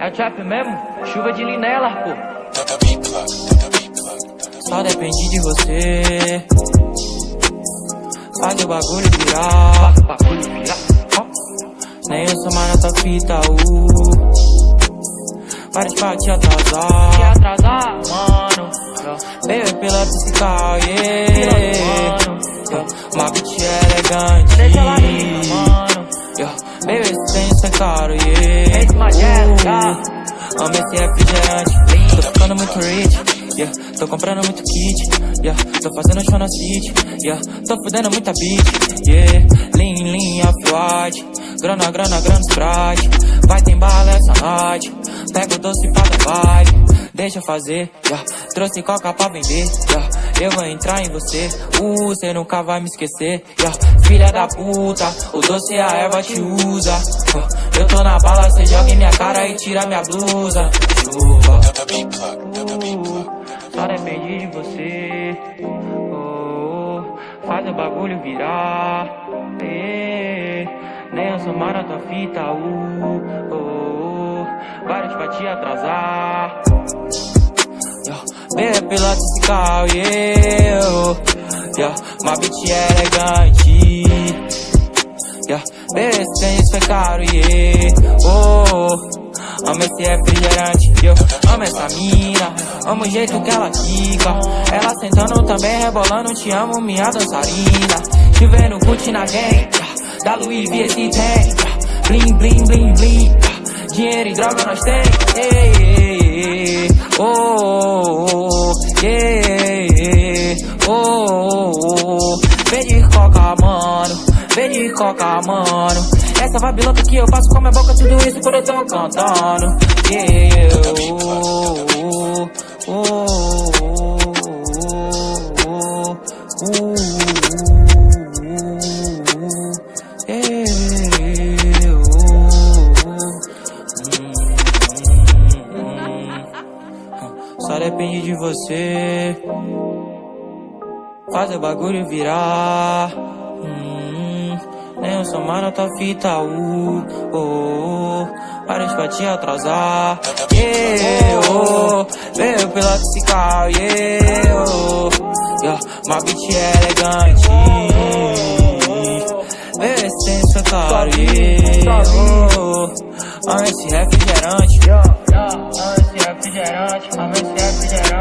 É trap mesmo? Chuva de linela, pô. Só depende de você. Faz o bagulho virar. Nem eu sou mais nota fita, para de te atrasar. Te atrasar, mano. Baby, pilota esse carro, uma bitch elegante. Deixa ela rica, mano. Baby, esse tênis é caro, Esse Magela. Amo esse refrigerante. Tô ficando muito rich, tô comprando muito kit, tô fazendo show na city, tô fudendo muita beat, lean, off-white, grana, Sprite, vai ter bala essa noite, pega o doce pra dar vibe, deixa eu fazer, trouxe coca pra vender, eu vou entrar em você, cê nunca vai me esquecer, filha da puta, o doce a erva te usa, eu tô na bala, cê joga em minha cara e tira minha blusa, chuva. Só depende de você. Faz o bagulho virar. Nem eu sou mais na tua fita. Vários pra te atrasar. Baby, pilota esse carro, uma bitch elegante. Baby, esse tênis foi caro, amo esse refrigerante, amo essa mina, amo o jeito que ela fica. Ela sentando também, rebolando, te amo, minha dançarina. Te vendo curte na gang, da Louis V esse tem, bling, bling, dinheiro e droga nós tem, vem de coca, mano, vem de coca, mano. Essa vibe louca que eu faço com minha boca, tudo isso por eu tô cantando. Só depende de você. Faz o bagulho virar. Nem eu sou mais na tua fita, para de pra te atrasar, veio pilota esse carro, uma bitch elegante, veio esse tênis foi caro, amo esse refrigerante, amo esse refrigerante,